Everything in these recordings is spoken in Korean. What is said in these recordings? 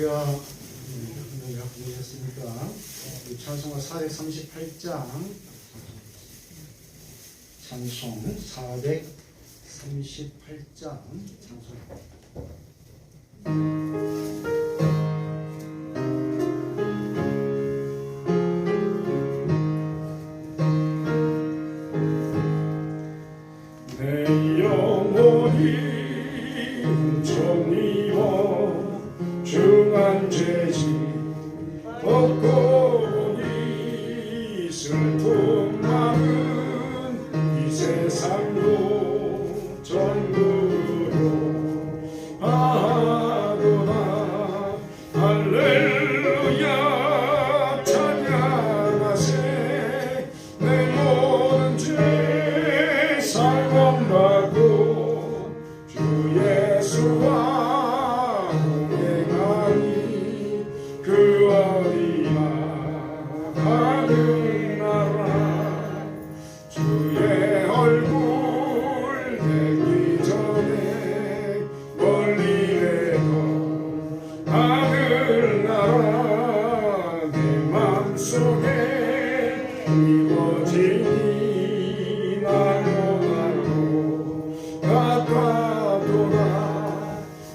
할렐루야. 보셨습니까? 찬송가 438장, 찬송 438장 찬송. 내 영혼이 정의와 중한 죄지 벗고 보니 슬픔 많은 이 세상도 전부로 아도나 할렐루야 찬양하세. 내 모든 죄 사함받고 주 예수와 동행하니 그 어디나 가는 나라. 주의 얼굴 뵙기 전에 멀리래도 하늘나라 내 맘속에 이루어지니 날로 가까도다.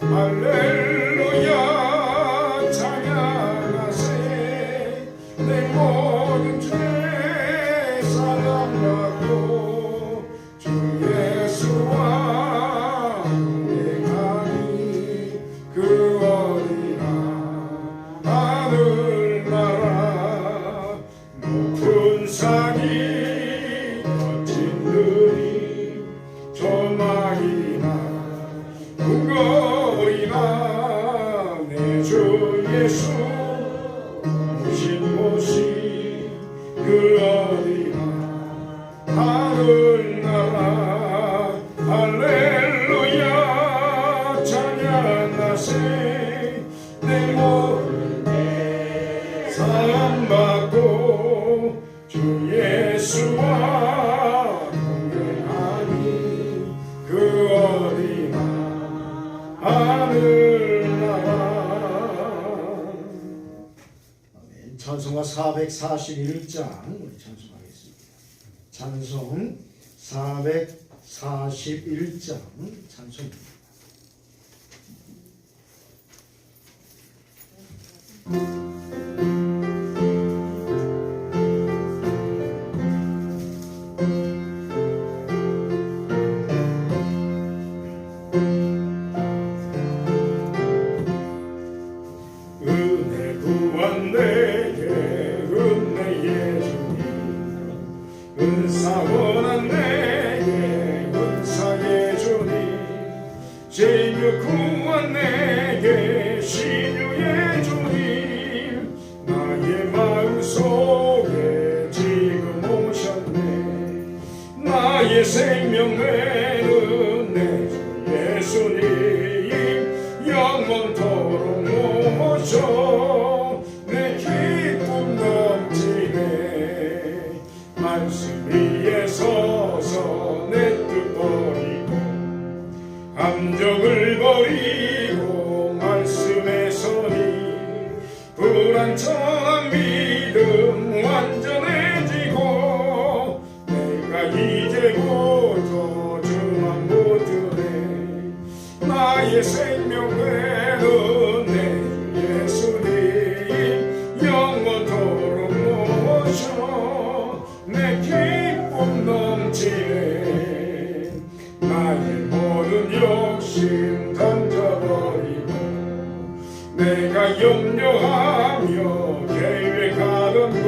할렐루야 찬양하세. 내 모든 죄 사함받고 주 예수와 동행하니 그 어디나 하늘나라. 높은 산이 거친 들이 조망이나 궁궐이나 내 주 예수 오신 곳이 그 어디나 하늘나라. 할렐루야 찬양하세. 내 모든 죄 사함받고 주 예수와 동행하니 그 어디나 하늘나라. 찬송가 441장 우리 찬송하겠습니다. 찬송 441장 찬송입니다. 은혜 구한 내게 은혜의 주님, 은사 원한 내게 은사의 주님, 신유 구한 내게 신유의 주님, 나의 마음속에 지금 오셨네. 나의 생명 되는 내 주 예수님, 영원토록 모셔 내 기쁨 넘치네. 말씀 위에 서서 내 뜻 버리고 감정을 버리고 말씀에 서니 불완전한 믿음 완전해지고 내가 이제부터 주만 붙드네. 나의 생명 되는 내 예수님, 영원토록 모셔 내 기쁨 넘치네. 나의 모든 욕심 던져버리고 내가 염려하며 계획하던 것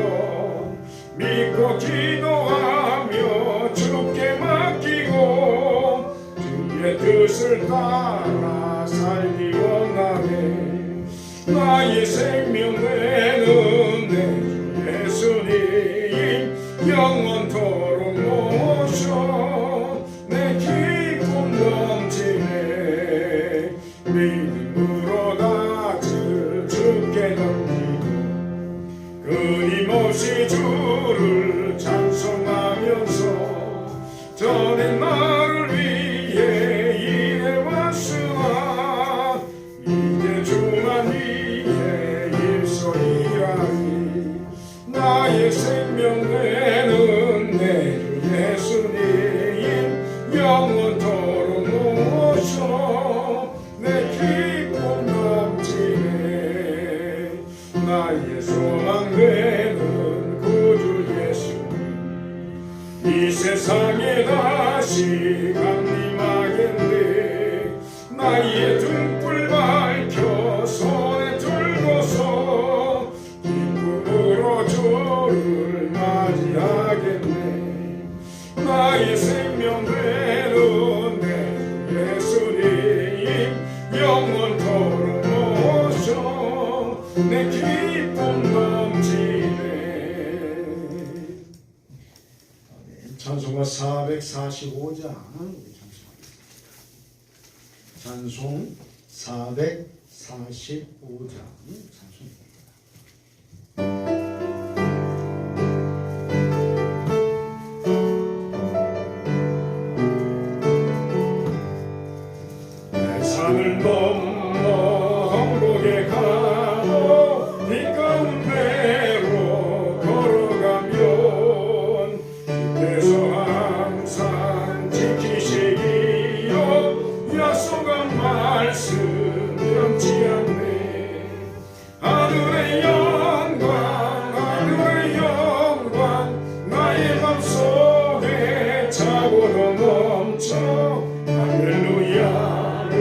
믿고 기도하며 주께 맡기고 주의 뜻을 따라 살기 원하네. 나의 생명 되는 내 예수님, 영원토록 모셔 내 기쁨 넘치네. 믿음으로 낯을 주께 넘기고 끊임없이 주를 찬송하면서 전에 나를 위해 일해왔으나 이제 주만 위해 영원토록 모셔 내 기쁨 넘치네 나의 소망 되는 구주 예수님 이 세상에 다시 강림하겠네 나의 등불 밝혀 손에 들고서 기쁨으로 주를 맞이하겠네 나의 생명 되는 내 예수님 영원토록 모셔 내 기쁨 넘치네. 찬송가 445장 찬송 445장 찬송입니다. 산을 넘어 항복에 가고 빛 가운데로 걸어가면 그때서 항상 지키시기요 약속한 말씀 변치 않네 하늘의 영광 나의 맘속에 차고도 넘쳐 할렐루야를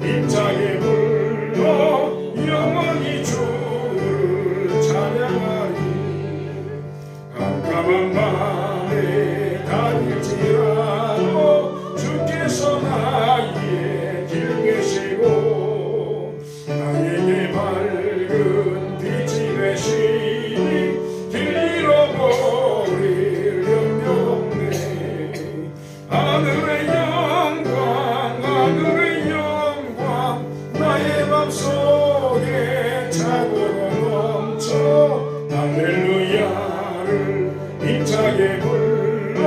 힘차게 불러 영원히 주를 찬양하리 깜깜한 밤에 다닐지라도 주께서 나의 길 계시고 나에게 밝은 빛이 되시니 길 잃어버릴 염려 없네 하늘의 영광 나의 맘속에 차고로 넘쳐 할렐루야를 힘차게 불러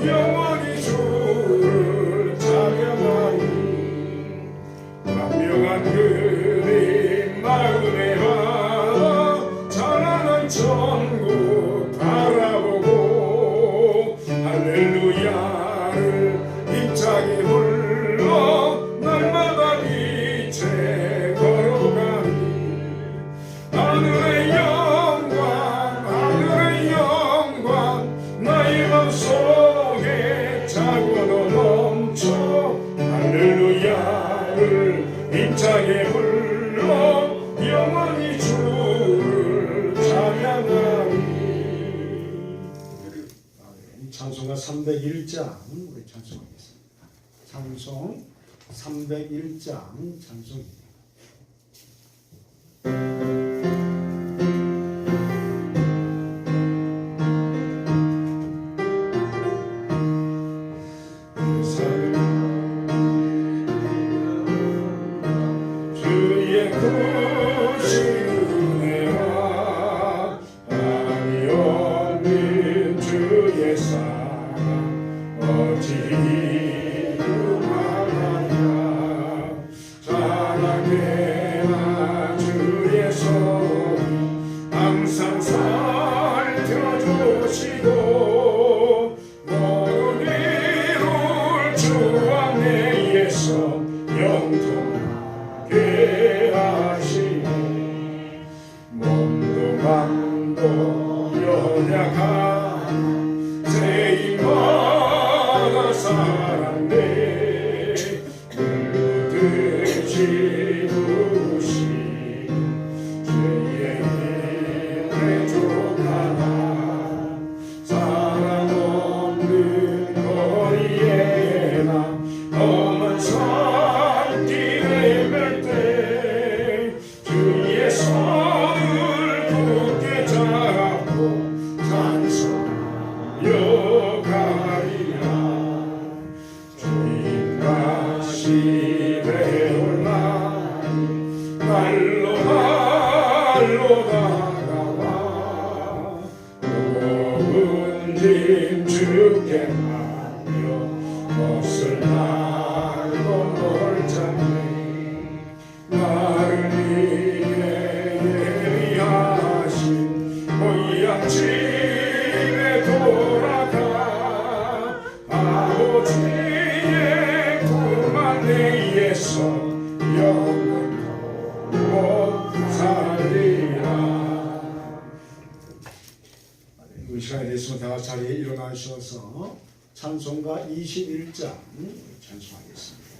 영원히 주를 찬양하리 완벽한 그림 마음에 와 찬란한 천국 바라보고 할렐루야를 힘차게 불러 날마다 빛에 걸어가니 하늘의 영광 나의 맘속에 차고도 넘쳐 할렐루야를 힘차게 불러 영원히 주를 찬양하리. 찬송가 301장 우리 찬송하겠습니다. 찬송 301장 찬송입니다. 주의 크신 은혜와 아니 없는 주의 사랑 어찌 그만하랴 자랑해라 주의 손이 항상 살펴주시고 모든 일을 주 안에서 영통하게 하시니 몸도 마음도 연약한 죄인마다 사랑내 물듯이 부으신 주의 힘에 족하나 사랑 없는 거리에나 험한 산길에 맬 때 주의 손을 굳게 잡고 찬송하여 가리라 주님같이 배울 날이 날로 다가와 모든 짐 주께 맡겨 몫을 날고 뭘 잡네 나를 위해 예비하신 고향집에 돌아가 아버지 안에서 영원토록 살리라. 이 시간이 됐으면 다 자리에 일어나셔서 찬송가 21장 찬송하겠습니다.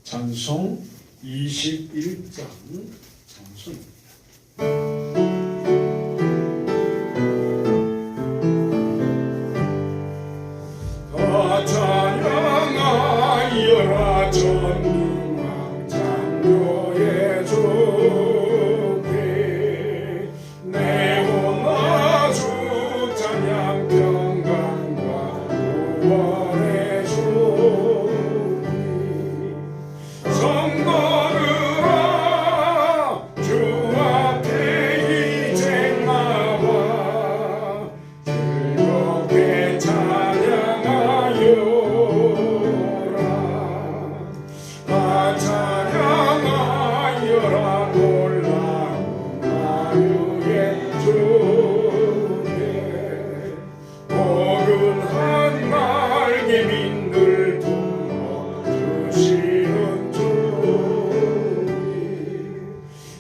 찬송 21장 찬송입니다. 찬양하여라 전능한 창조의 주께 내 온나 주 찬양 평강과 구원의 주님 성도들아 주 앞에 이제 나와 즐겁게 찬양하여 찬양하여라 놀라운 하루의 주께 포근한 날개민들 품어주시는 주님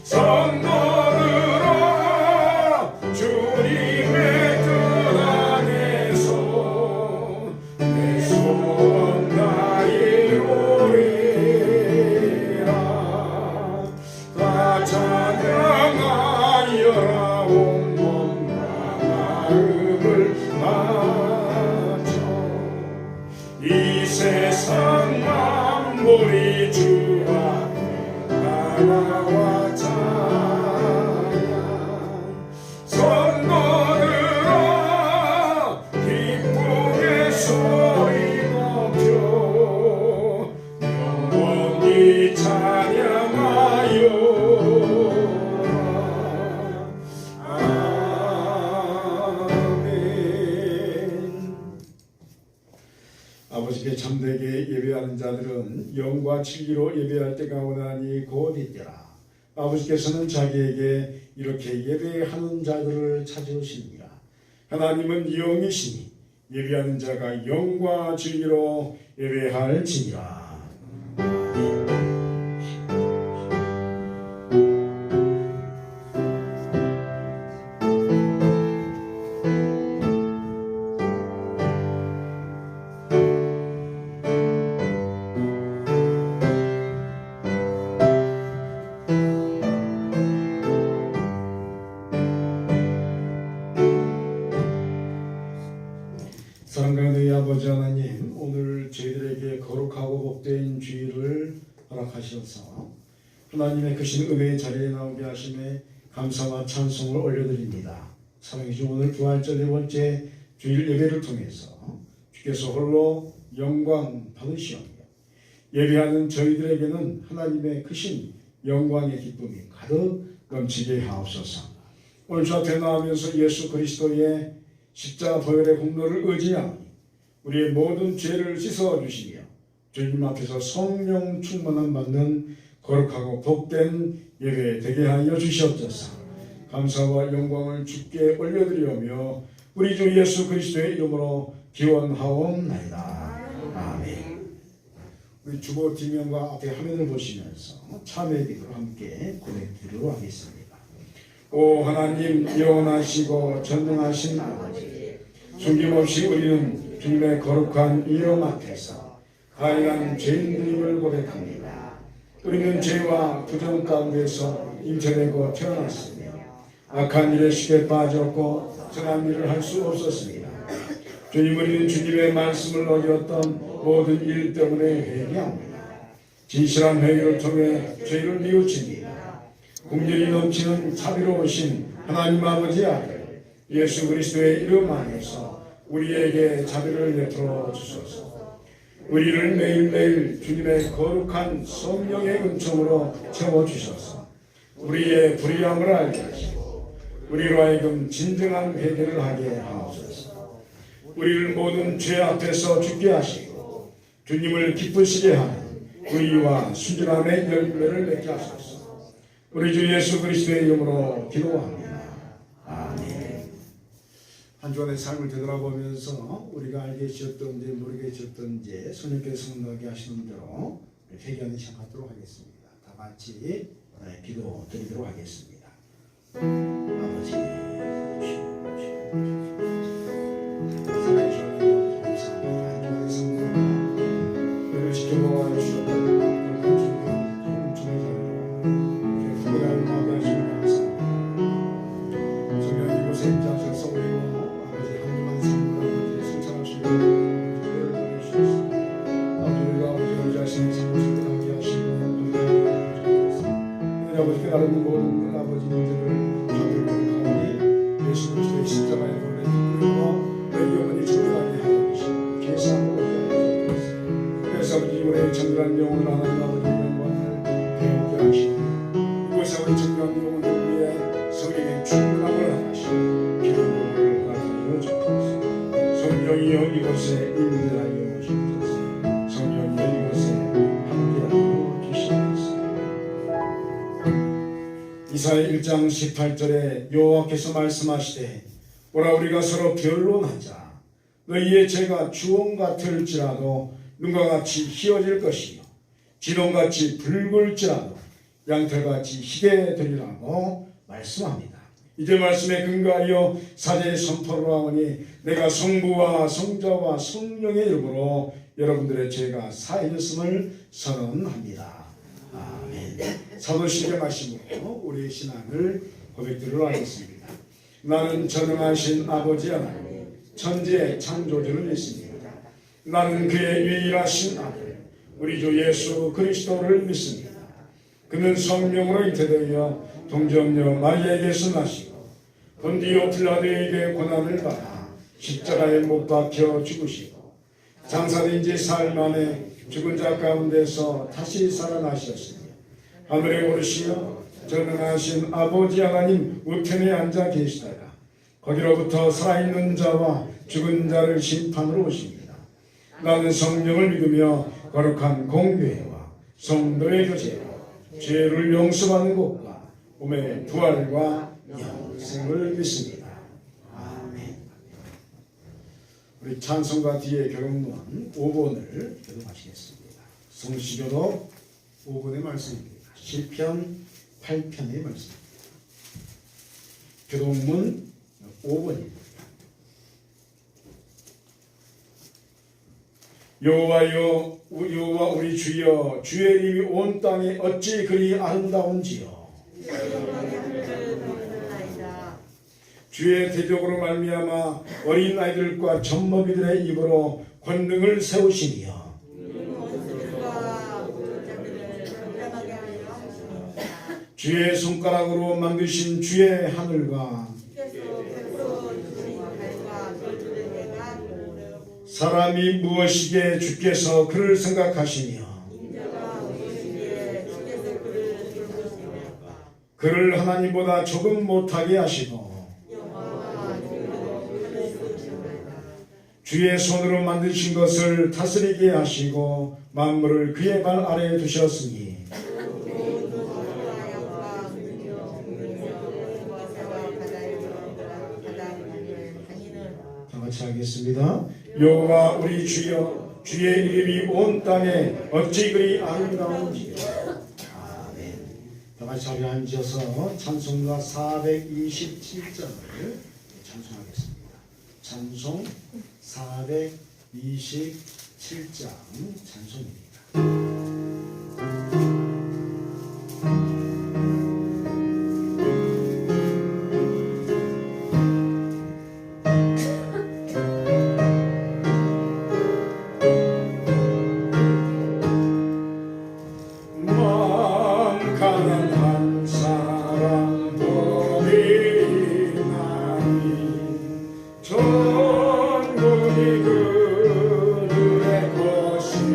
성도들아 주님의 뜻 안에서 내 소원 다이로리 찬양하여라 온몸과 마음을 바쳐 이 세상 만물이 주 앞에 나와 찬양 성도들아 기쁘게 소리 높여 영원히 찬양하여 아버지께 참되게 예배하는 자들은 영과 진리로 예배할 때가 오나니 곧 이때라. 아버지께서는 자기에게 이렇게 예배하는 자들을 찾으시느니라. 하나님은 영이시니 예배하는 자가 영과 진리로 예배할지니라. 사랑하는 아버지 하나님, 오늘 저희들에게 거룩하고 복된 주일을 허락하셔서 하나님의 크신 은혜의 자리에 나오게 하심에 감사와 찬송을 올려드립니다. 사랑해 주신 오늘 부활절 네 번째 주일 예배를 통해서 주께서 홀로 영광 받으시오며 예배하는 저희들에게는 하나님의 크신 영광의 기쁨이 가득 넘치게 하옵소서. 오늘 주 앞에 나오면서 예수 그리스도의 십자가 보혈의 공로를 의지하니 우리의 모든 죄를 씻어주시며 주님 앞에서 성령 충만함 받는 거룩하고 복된 예배 되게 하여 주시옵소서. 감사와 영광을 주께 올려드리오며 우리 주 예수 그리스도의 이름으로 기원하옵나이다. 아멘. 우리 주보 뒷면과 앞에 화면을 보시면서 참회 기도를 함께 고백드리도록 하겠습니다. 오 하나님 영원하시고 전능하신 아버지, 숨김없이 우리는 주님의 거룩한 이름 앞에서 가해한 죄인들임을 고백합니다. 우리는 죄와 부정 가운데서 잉태되고 태어났으며 악한 일에 쉽게 빠졌고 선한 일을 할 수 없었습니다. 주님, 우리는 주님의 말씀을 어겼던 모든 일 때문에 회개합니다. 진실한 회개를 통해 죄를 뉘우칩니다. 긍휼이 넘치는 자비로우신 하나님 아버지의 아들 예수 그리스도의 이름 안에서 우리에게 자비를 베풀어 주소서. 우리를 매일매일 주님의 거룩한 성령의 은총으로 채워주셔서 우리의 불의함을 알게 하시고 우리로 하여금 진정한 회개를 하게 하옵소서. 우리를 모든 죄 앞에서 죽게 하시고 주님을 기쁘시게 하는 의와 순전함의 열매를 맺게 하소서. 우리 주 예수 그리스도의 이름으로 기도합니다. 아멘. 한 주간의 삶을 되돌아보면서 우리가 알게 지었던지 모르게 지었던지 성령께서 생각하게 하시는 대로 회개하는 시간 갖도록 하겠습니다. 다 같이 기도 드리도록 하겠습니다. 아버지, 사랑해주시는 감사합니다. 하나님의 성도가 우리를 지켜보아 주셨던 그런 중요한 중요한 자리로 마음에 하시는 감사합니다. 정말 이곳에 입장하셔서 우리와 아버지 한심한 삶을 아버지 성찰하시고 기회를 보내주셔서 아버지가 우리 자신의 삶을 승리하게 하시고 우리 아버지 깨달은 모든 아버지 일들을 다들 가운데 예수 그리스도의 십자가의 도를 이끌고 내 영혼이 존귀하게 하여 주시고 계산으로 얻게 하여 주시고 그래서 아버지 우리의 정결한 영혼을 하나님 아버지 영광을 배우게 하시고 이곳에 우리 정결한 영혼을 위해 성령의 충만함을 하시고 기도를 하여 주옵소서. 성령이여 이곳에 임재하여 주옵소서. 성령이여 이곳에 함께하여 주시옵소서. 이사야 1장 18절에 여호와께서 말씀하시되 오라 우리가 서로 변론하자. 너희의 죄가 주홍 같을지라도 눈과 같이 희어질 것이요 진홍같이 붉을지라도 양털같이 희게 되리라고 말씀합니다. 이제 말씀에 근거하여 사제의 선포를 하오니 내가 성부와 성자와 성령의 이름으로 여러분들의 죄가 사해졌음을 선언합니다. 아멘. 사도신경 말씀으로 우리의 신앙을 고백드리도록 하겠습니다. 나는 전능하신 아버지 하나님 천지의 창조주를 믿습니다. 나는 그의 유일하신 아들 우리 주 예수 그리스도를 믿습니다. 그는 성령으로 잉태되어 동정녀 마리아에게서 나시고 본디오 빌라도에게 고난을 받아 십자가에 못 박혀 죽으시고 장사된 지 사흘 만에 죽은 자 가운데서 다시 살아나셨으며 하늘에 오르시어 전능하신 아버지 하나님 우편에 앉아 계시다가 거기로부터 살아있는 자와 죽은 자를 심판으로 오십니다. 나는 성령을 믿으며 거룩한 공교회와 성도의 교제로 죄를 용서받는 것과 몸의 부활과 영생을 믿습니다. 아멘. 우리 찬송가 뒤에 교육문 5번을 교독하시겠습니다. 성시교독 5번의 말씀입니다. 시편 8편의 말씀입니다. 교독문 5번입니다. 여호와여 여호와 우리 주여 주의 이름이 온 땅에 어찌 그리 아름다운지요. 주의 대적으로 말미암아 어린 아이들과 젖먹이들의 입으로 권능을 세우시며 주의 손가락으로 만드신 주의 하늘과 사람이 무엇이기에 주께서 그를 생각하시며 그를 하나님보다 조금 못하게 하시고 주의 손으로 만드신 것을 다스리게 하시고 만물을 그의 발 아래에 두셨으니 다 같이 하겠습니다. 여호와 우리 주여 주의 이름이 온 땅에 어찌 그리 아름다운지요. 아멘. 다 같이 자리에 앉아서 찬송가 427장을 찬송하겠습니다. 찬송 427장 찬송입니다. 전국이 그들의 것이니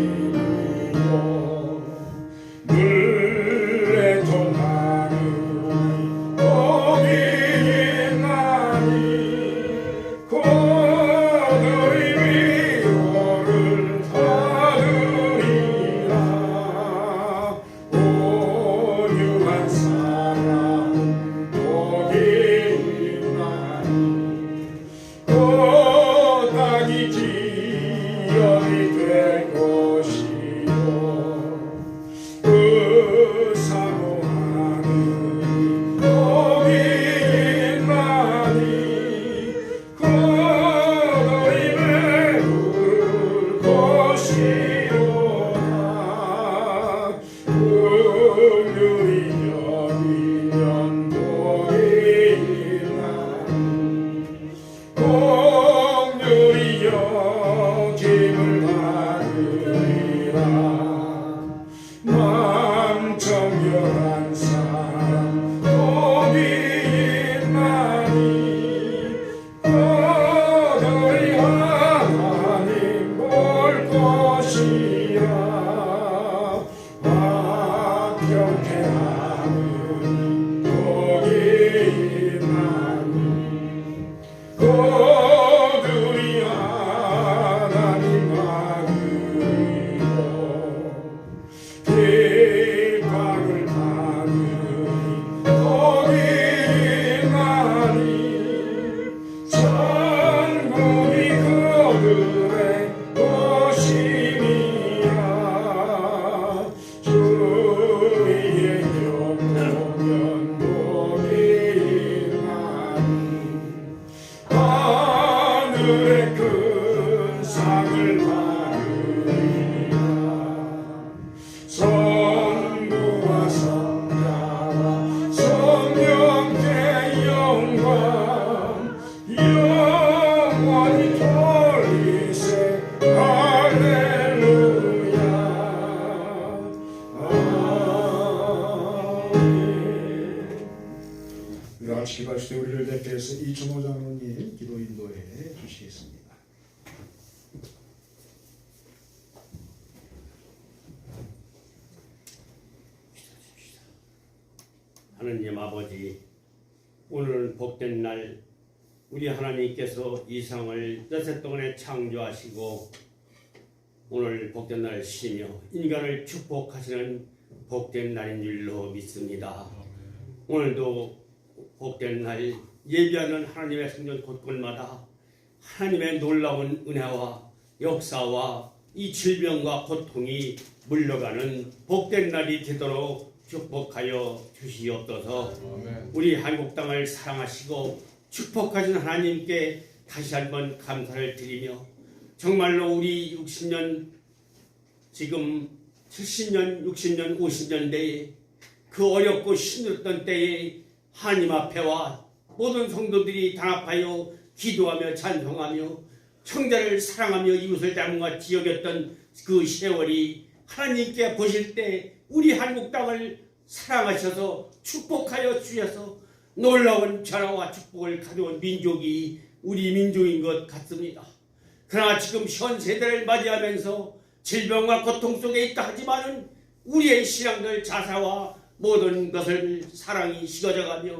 같이 기도할 때 우리를 대표해서 이준호 장로님 기도 인도해 주시겠습니다. 하느님 아버지, 오늘은 복된 날, 우리 하나님께서 이 세상을 여섯 동안에 창조하시고 오늘 복된 날을 쉬며 인간을 축복하시는 복된 날인 줄로 믿습니다. 오늘도 복된 날 예비하는 하나님의 성전 곳곳마다 하나님의 놀라운 은혜와 역사와 이 질병과 고통이 물러가는 복된 날이 되도록 축복하여 주시옵소서. 우리 한국 땅을 사랑하시고 축복하신 하나님께 다시 한번 감사를 드리며 정말로 우리 60년 지금 70년 60년 50년대에 그 어렵고 힘들었던 때에 하나님 앞에와 모든 성도들이 단합하여 기도하며 찬송하며 형제를 사랑하며 이웃을 닮은같이 여겼던 그 세월이 하나님께 보실 때 우리 한국 땅을 사랑하셔서 축복하여 주셔서 놀라운 변화와 축복을 가져온 민족이 우리 민족인 것 같습니다. 그러나 지금 현 세대를 맞이하면서 질병과 고통 속에 있다 하지만은 우리의 신앙들 자사와 모든 것을 사랑이 식어져가며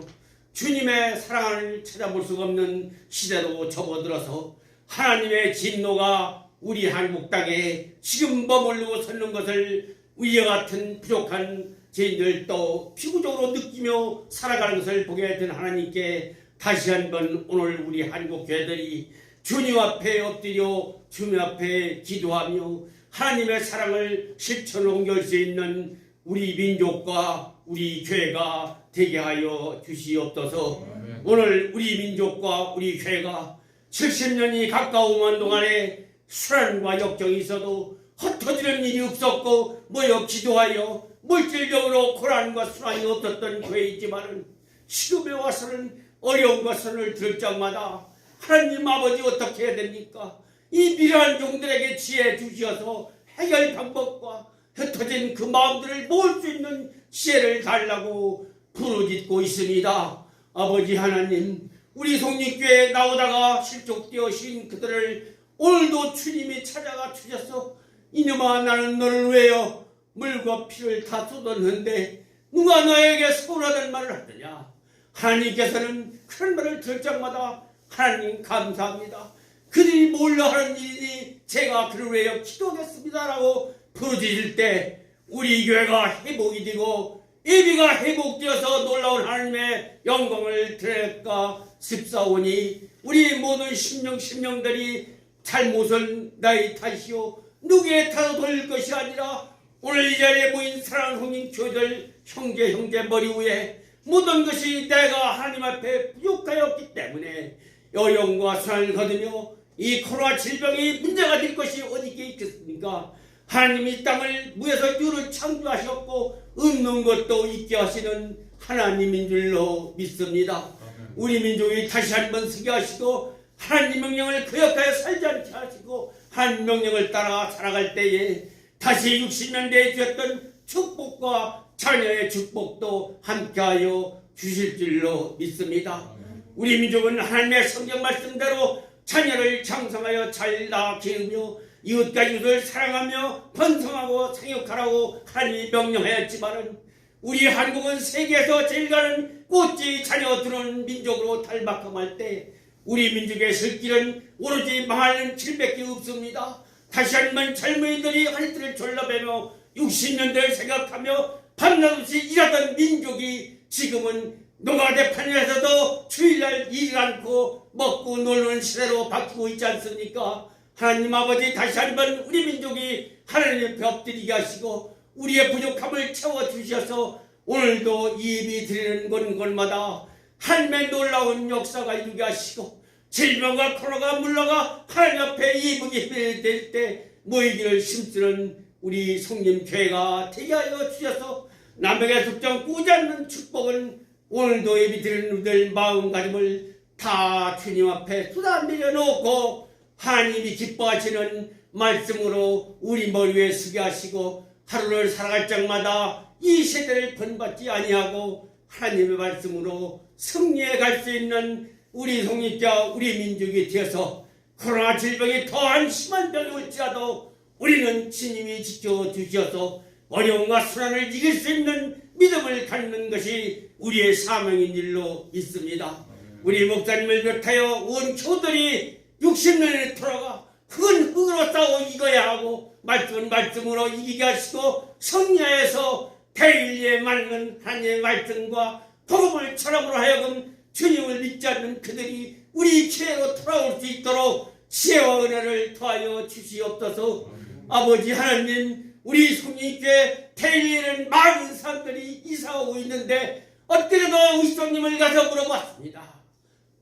주님의 사랑을 찾아볼 수가 없는 시대로 접어들어서 하나님의 진노가 우리 한국 땅에 지금 머물르고 섰는 것을 우리와 같은 부족한 죄인들 또 피부적으로 느끼며 살아가는 것을 보게 된 하나님께 다시 한번 오늘 우리 한국 교회들이 주님 앞에 엎드려 주님 앞에 기도하며 하나님의 사랑을 실천으로 옮길 수 있는 우리 민족과 우리 교회가 되게 하여 주시옵소서. 오늘 우리 민족과 우리 교회가 70년이 가까운 동안에 수란과 역경이 있어도 흩어지는 일이 없었고 모여 기도하여 물질적으로 고난과 수란이 없었던 교회이지만 시급에 와서는 어려운 것을 들을 적마다 하나님 아버지 어떻게 해야 됩니까? 이 미련한 종들에게 지혜 주셔서 해결 방법과 흩어진 그 마음들을 모을 수 있는 지혜를 달라고 부르짖고 있습니다. 아버지 하나님, 우리 성립교회에 나오다가 실족되어신 그들을 오늘도 주님이 찾아가 주셔서 이놈아 나는 너를 위하여 물과 피를 다 쏟았는데 누가 너에게 서운하다는 말을 하더냐. 하나님께서는 그런 말을 들을 적마다 하나님 감사합니다. 그들이 몰라 하는 일이니 제가 그를 위하여 기도하겠습니다라고 부르짖을 때 우리 교회가 회복이 되고 예비가 회복되어서 놀라운 하나님의 영광을 드릴까 싶사오니 우리 모든 심령들이 잘못은 나의 탓이요 누구의 탓으로 돌릴 것이 아니라 오늘 이 자리에 모인 사랑하는 성인 교회들 형제 머리 위에 모든 것이 내가 하나님 앞에 부족하였기 때문에 어려움과 수난을 거두며 이 코로나 질병이 문제가 될 것이 어디 있겠습니까? 하나님이 이 땅을 무에서 유를 창조하셨고 없는 것도 있게 하시는 하나님인 줄로 믿습니다. 우리 민족이 다시 한번 서게 하시고 하나님 명령을 거역하여 살지 않게 하시고 하나님 명령을 따라 살아갈 때에 다시 60년대에 주셨던 축복과 자녀의 축복도 함께하여 주실 줄로 믿습니다. 우리 민족은 하나님의 성경 말씀대로 자녀를 장성하여 잘 낳아 기르며 이웃과 이웃을 사랑하며 번성하고 생육하라고 하나님이 명령하였지만 우리 한국은 세계에서 제일 가는 꽃이 자녀 두는 민족으로 탈바꿈할 때 우리 민족의 슬길은 오로지 망하는 길밖에 없습니다. 다시 한번 젊은이들이 하늘을 졸라매며 60년대를 생각하며 밤낮없이 일하던 민족이 지금은 노가대 판에서도 주일날 일을 않고 먹고 놀는 시대로 바뀌고 있지 않습니까? 하나님 아버지 다시 한번 우리 민족이 하나님 앞에 엎드리게 하시고 우리의 부족함을 채워주셔서 오늘도 예비 드리는 곳곳마다 하나님의 놀라운 역사가 이루게 하시고 질병과 코로나가 물러가 하나님 앞에 예복이 될 때 모이기를 힘쓰는 우리 성림교회가 되게 하여 주셔서 남에게 숙정 꾸지 않는 축복은 오늘도 예비 드리는 우리들 마음가짐을 다 주님 앞에 쏟아 내려놓고 하나님이 기뻐하시는 말씀으로 우리 머리 위에 서게 하시고 하루를 살아갈 적마다 이 세대를 번받지 아니하고 하나님의 말씀으로 승리해 갈 수 있는 우리 성립자 우리 민족이 되어서 코로나 질병이 더한 심한 병이 올지라도 우리는 주님이 지켜주셔서 어려움과 수난을 이길 수 있는 믿음을 갖는 것이 우리의 사명인 일로 믿습니다. 우리 목사님을 비롯하여 온 교들이 60년에 돌아가 흙은 흙으로 싸워 이겨야 하고 말씀은 말씀으로 이기게 하시고 성리하여서 대일리에 맞는 하나님의 말씀과 복음을 철학으로 하여금 주님을 믿지 않는 그들이 우리 교회로 돌아올 수 있도록 지혜와 은혜를 더하여 주시옵소서. 아버지 하나님, 우리 성리교회 대일리에는 많은 사람들이 이사오고 있는데 엊그제도 의성님을 가서 물어봤습니다.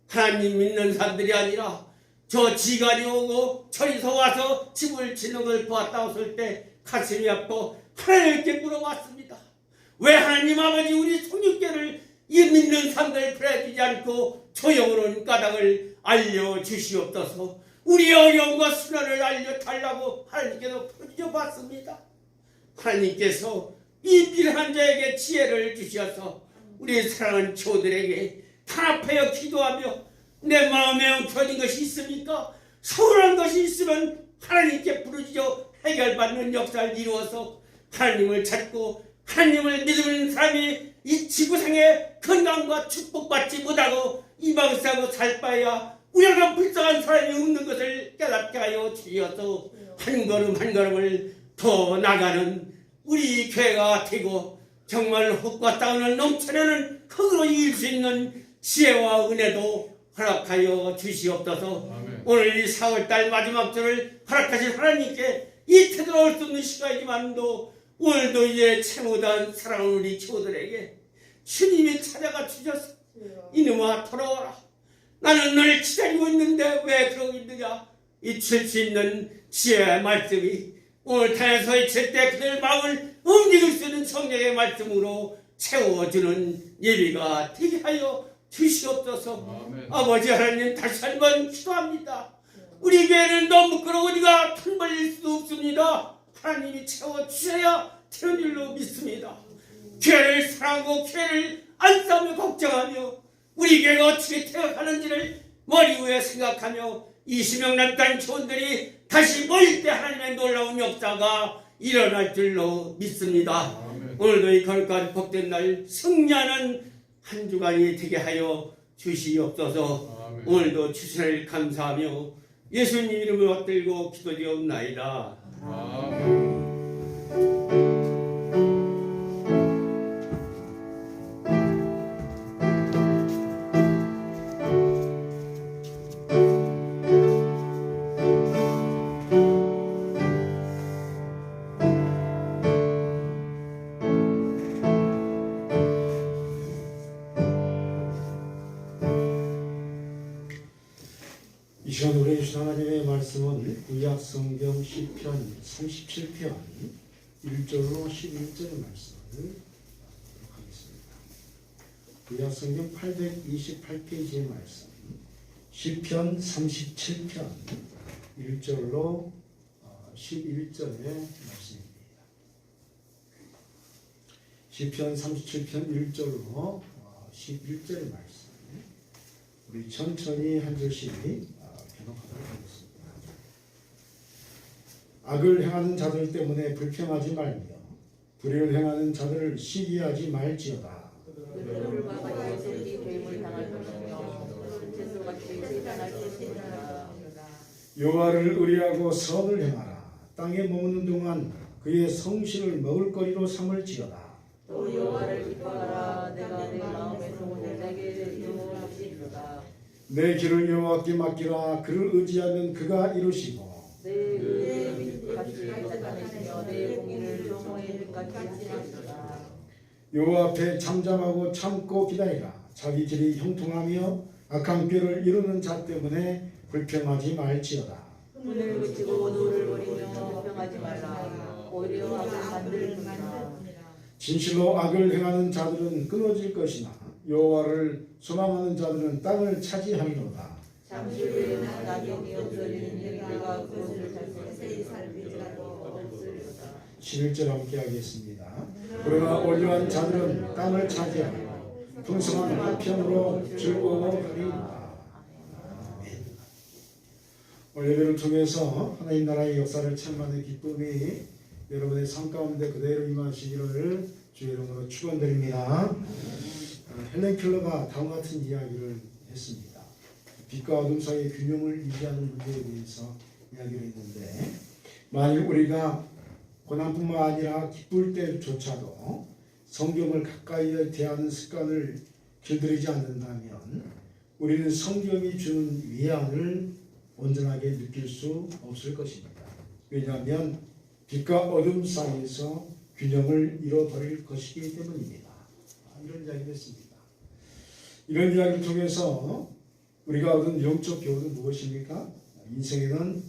하나님 믿는 사람들이 아니라 저 지간이 오고 저리서 와서 집을 짓는 걸 보았다 했을 때 가슴이 아프고 하나님께 물어봤습니다. 왜 하나님 아버지 우리 성육교를 이 믿는 사람들 그래주지 않고 조용으로는 까닭을 알려주시옵소서. 우리의 어려움과 수난을 알려달라고 하나님께서 풀어봤습니다. 하나님께서 이 비련한 자에게 지혜를 주셔서 우리 사랑하는 교들에게 탄압하여 기도하며 내 마음에 엉켜진 것이 있습니까? 서운한 것이 있으면 하나님께 부르짖어 해결받는 역사를 이루어서 하나님을 찾고 하나님을 믿는 사람이 이 지구상에 건강과 축복받지 못하고 이방사고 살 바에야 우리가 불쌍한 사람이 없는 것을 깨닫게 하여 주셔서 한 걸음 한 걸음을 더 나가는 우리 교회가 되고 정말 흙과 땅을 넘쳐내는 흙으로 이길 수 있는 지혜와 은혜도 허락하여 주시옵소서. 아멘. 오늘 이 4월달 마지막 주를 허락하신 하나님께 이 되돌아올 수 없는 시간이지만도 오늘도 이제 채무단 사랑하는 우리 교우들에게 주님이 찾아가 주셔서 이놈아 돌아와라. 나는 너를 기다리고 있는데 왜 그러고 있느냐. 잊힐 수 있는 지혜의 말씀이 오늘 타에서 잊힐 때 그들 마음을 움직일 수 있는 성령의 말씀으로 채워주는 예비가 되게 하여 주시옵소서. 아멘. 아버지 하나님 다시 한번 기도합니다. 우리 교회는 너무 끌어오니까 큰 벌릴 수도 없습니다. 하나님이 채워주셔야 되는 일로 믿습니다. 교회를 사랑하고 교회를 안싸며 걱정하며 우리 교회가 어떻게 태어가는지를 머리 위에 생각하며 20명 남단 교원들이 다시 모일 때 하나님의 놀라운 역사가 일어날 줄로 믿습니다. 아멘. 오늘도 이 거룩한 복된 날 승리하는 한 주간이 되게 하여 주시옵소서. 아멘. 오늘도 주신을 감사하며 예수님 이름을 얻들고 기도드리옵나이다. 아멘. 이 시간 우리 주신 하나님의 말씀은 구약 성경 시편 37편 1절로 11절의 말씀을 보도록 하겠습니다. 구약 성경 828페이지의 말씀 시편 37편 1절로 11절의 말씀입니다. 시편 37편 1절로 11절의 말씀 우리 천천히 한 절씩 교독하도록 하겠습니다. 악을 행하는 자들 때문에 불평하지 말며 불의를 행하는 자들을 시기하지 말지어다. 그들을 막아 예수들이 괴물 당할 것이며 그들은 제수같이 세단할 것이니라. 여호와를 의뢰하고 선을 행하라. 땅에 머무는 동안 그의 성실을 먹을거리로 삼을지어다. 또 여호와를 기뻐하라. 내가 내 마음의 소원을 내게 이루었으리로다. 내 길을 여호와께 맡기라. 그를 의지하면 그가 이루시고 내 의의 빛같이 나타내시며 내 공의를 조모의 빛같이 하시리로다. 여호와 앞에 잠잠하고 참고 기다리라. 자기 길이 형통하며 악한 꾀를 이루는 자 때문에 불평하지 말지어다. 눈을 그치고 눈을 버리며 불평하지 말라. 오히려 악을 만들느니라. 진실로 악을 행하는 자들은 끊어질 것이나 여호와를 소망하는 자들은 땅을 차지하리로다. 잠시 후에 나경이 없어지는 여기가 그것을 자세히 살피지라도 없으리로다. 11절 함께 하겠습니다. 그러나 온유한 자들은 땅을 차지하고 풍성한 화평으로 즐거워하리이다. 오늘 예배를 통해서 하나님 나라의 역사를 체험하는 기쁨이 여러분의 삶 가운데 그대로 임하시기를 주의 이름으로 축원드립니다. 헬렌 켈러가 다음과 같은 이야기를 했습니다. 빛과 어둠 사이의 균형을 유지하는 문제에 대해서 이야기를 했는데, 만일 우리가 고난뿐만 아니라 기쁠 때조차도 성경을 가까이 대하는 습관을 길들이지 않는다면 우리는 성경이 주는 위안을 온전하게 느낄 수 없을 것입니다. 왜냐하면 빛과 어둠 사이에서 균형을 잃어버릴 것이기 때문입니다. 이런 이야기를 했습니다. 이런 이야기를 통해서 우리가 얻은 영적 교훈은 무엇입니까? 인생에는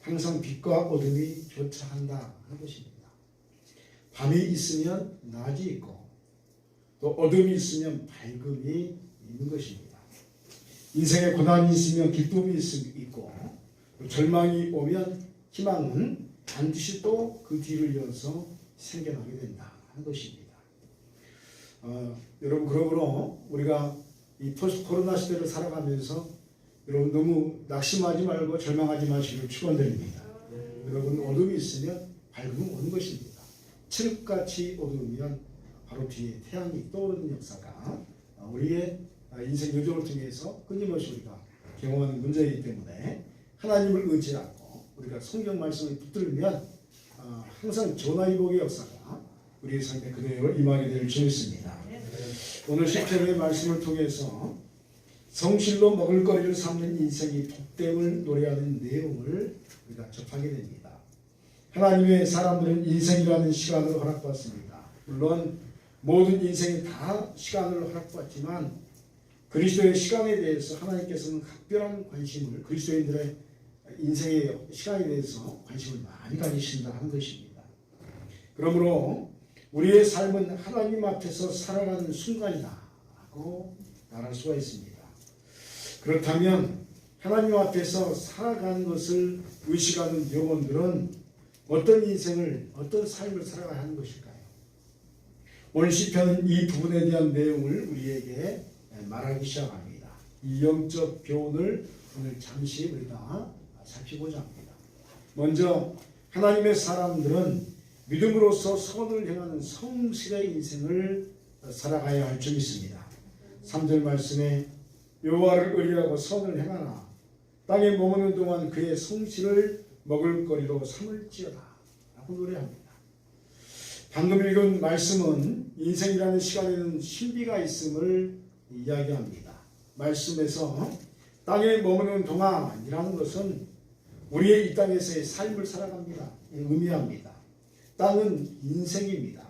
항상 빛과 어둠이 교차한다 하는 것입니다. 밤이 있으면 낮이 있고 또 어둠이 있으면 밝음이 있는 것입니다. 인생에 고난이 있으면 기쁨이 있고 절망이 오면 희망은 반드시 또 그 뒤를 이어서 생겨나게 된다 하는 것입니다. 여러분, 그러므로 우리가 이 포스트 코로나 시대를 살아가면서 여러분 너무 낙심하지 말고 절망하지 마시기를 축원드립니다. 여러분, 어둠이 있으면 밝음은 오는 것입니다. 칠흑같이 어두우면 바로 뒤에 태양이 떠오르는 역사가 우리의 인생 여정을 통해서 끊임없이 우리가 경험하는 문제이기 때문에 하나님을 의지하고 우리가 성경 말씀을 붙들면 항상 전화위복의 역사가 우리의 삶에 그대로 임하게 될 줄 믿습니다. 오늘 10절의 말씀을 통해서 성실로 먹을거리를 삼는 인생이 복됨을 노래하는 내용을 우리가 접하게 됩니다. 하나님의 사람들은 인생이라는 시간을 허락받습니다. 물론 모든 인생이 다 시간을 허락받지만 그리스도의 시간에 대해서 하나님께서는 각별한 관심을, 그리스도인들의 인생의 시간에 대해서 관심을 많이 가지신다 하는 것입니다. 그러므로 우리의 삶은 하나님 앞에서 살아가는 순간이다라고 말할 수가 있습니다. 그렇다면 하나님 앞에서 살아가는 것을 의식하는 영혼들은 어떤 인생을, 어떤 삶을 살아가야 하는 것일까요? 오늘 시편은 이 부분에 대한 내용을 우리에게 말하기 시작합니다. 이 영적 교훈을 오늘 잠시 우리가 살피고자 합니다. 먼저 하나님의 사람들은 믿음으로써 선을 행하는 성실의 인생을 살아가야 할 줄 믿습니다. 3절 말씀에 여호와를 의리하고 선을 행하나 땅에 머무는 동안 그의 성실을 먹을거리로 삼을지어다 라고 노래합니다. 방금 읽은 말씀은 인생이라는 시간에는 신비가 있음을 이야기합니다. 말씀에서 땅에 머무는 동안이라는 것은 우리의 이 땅에서의 삶을 살아갑니다. 의미합니다. 땅은 인생입니다.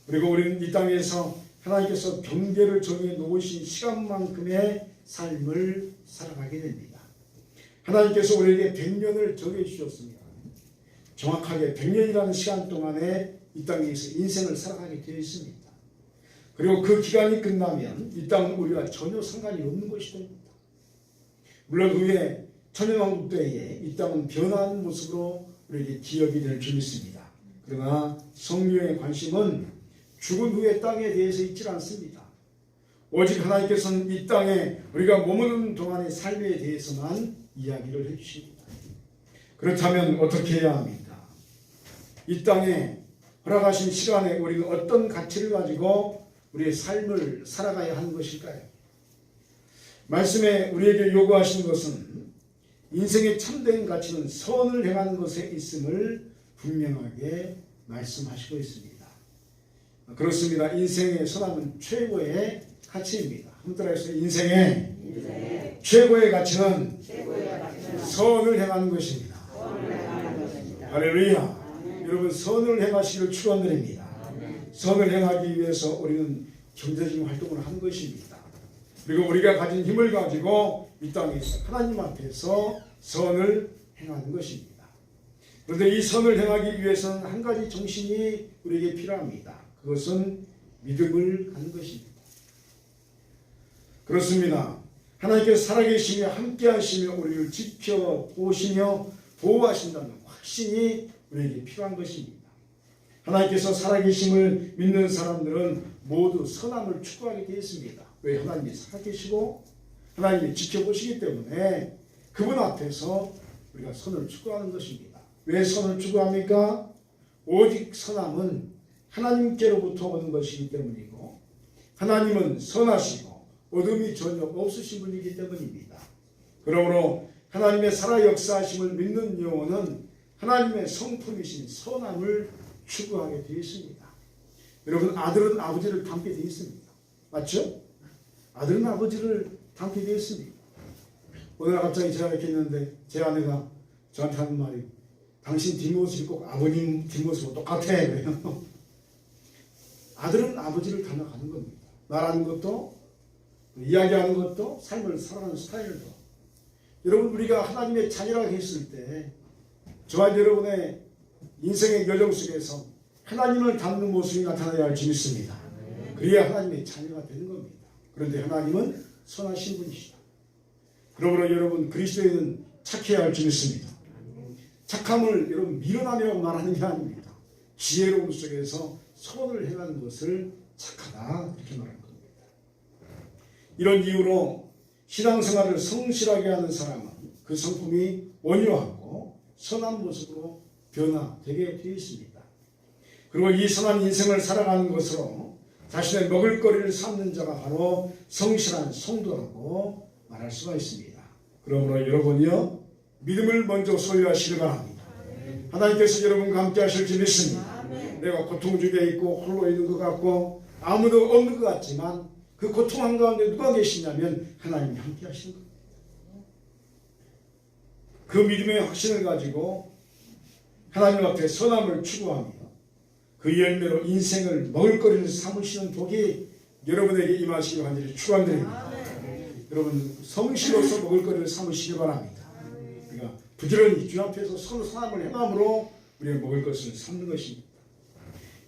그리고 우리는 이 땅에서 하나님께서 경계를 정해 놓으신 시간만큼의 삶을 살아가게 됩니다. 하나님께서 우리에게 100년을 정해 주셨습니다. 정확하게 100년이라는 시간 동안에 이 땅에서 인생을 살아가게 되어 있습니다. 그리고 그 기간이 끝나면 이 땅은 우리와 전혀 상관이 없는 것이 됩니다. 물론 후에 천연왕국 때에 이 땅은 변화하는 모습으로 우리에게 기억이 될 줄 믿습니다. 그러나 성령의 관심은 죽은 후의 땅에 대해서 있지 않습니다. 오직 하나님께서는 이 땅에 우리가 머무는 동안의 삶에 대해서만 이야기를 해주십니다. 그렇다면 어떻게 해야 합니까? 이 땅에 허락하신 시간에 우리는 어떤 가치를 가지고 우리의 삶을 살아가야 하는 것일까요? 말씀에 우리에게 요구하시는 것은 인생의 참된 가치는 선을 행하는 것에 있음을 분명하게 말씀하시고 있습니다. 그렇습니다. 인생의 선함은 최고의 가치입니다. 한번 따라해서 인생의 최고의 가치는 선을 행하는 것입니다. 할렐루야. 여러분, 선을 행하시기를 축원드립니다. 선을 행하기 위해서 우리는 경제적인 활동을 하는 것입니다. 그리고 우리가 가진 힘을 가지고 이 땅에서 하나님 앞에서 선을 행하는 것입니다. 그런데 이 선을 행하기 위해서는 한 가지 정신이 우리에게 필요합니다. 그것은 믿음을 갖는 것입니다. 그렇습니다. 하나님께서 살아계시며 함께 하시며 우리를 지켜보시며 보호하신다는 확신이 우리에게 필요한 것입니다. 하나님께서 살아계심을 믿는 사람들은 모두 선함을 추구하게 되어 있습니다. 왜? 하나님이 살아계시고 하나님이 지켜보시기 때문에 그분 앞에서 우리가 선을 추구하는 것입니다. 왜 선을 추구합니까? 오직 선함은 하나님께로부터 오는 것이기 때문이고 하나님은 선하시고 어둠이 전혀 없으신 분이기 때문입니다. 그러므로 하나님의 살아 역사하심을 믿는 영혼은 하나님의 성품이신 선함을 추구하게 되어 있습니다. 여러분, 아들은 아버지를 닮게 되어 있습니다. 맞죠? 아들은 아버지를 닮게 되어 있습니다. 오늘 갑자기 제가 이렇게 있는데 제 아내가 저한테 하는 말이 당신 뒷모습이 꼭 아버님 뒷모습과 똑같아. 그래요. 아들은 아버지를 닮아가는 겁니다. 말하는 것도 이야기하는 것도 삶을 살아가는 스타일도. 여러분, 우리가 하나님의 자녀라고 했을 때 저와 여러분의 인생의 여정 속에서 하나님을 닮는 모습이 나타나야 할 줄 믿습니다. 그래야 하나님의 자녀가 되는 겁니다. 그런데 하나님은 선하신 분이시다. 그러므로 여러분, 그리스도인은 착해야 할 줄 믿습니다. 착함을 여러분 밀어나며 말하는 게 아닙니다. 지혜로움 속에서 선을 행하는 것을 착하다 이렇게 말하는 겁니다. 이런 이유로 신앙생활을 성실하게 하는 사람은 그 성품이 온유하고 선한 모습으로 변화되게 되어 있습니다. 그리고 이 선한 인생을 살아가는 것으로 자신의 먹을거리를 삼는 자가 바로 성실한 성도라고 말할 수가 있습니다. 그러므로 여러분이요, 믿음을 먼저 소유하시기 바랍니다. 하나님께서 여러분과 함께 하실 줄 믿습니다. 내가 고통 중에 있고 홀로 있는 것 같고 아무도 없는 것 같지만 그 고통 한가운데 누가 계시냐면 하나님이 함께 하시는 겁니다. 그 믿음의 확신을 가지고 하나님 앞에 선함을 추구하며 그 열매로 인생을 먹을거리를 삼으시는 복이 여러분에게 임하시기 간절히 축원드립니다. 여러분, 성실로서 먹을거리를 삼으시기 바랍니다. 우리가 부지런히 주 앞에서 서로 선함을 행함으로 우리가 먹을 것을 삼는 것입니다.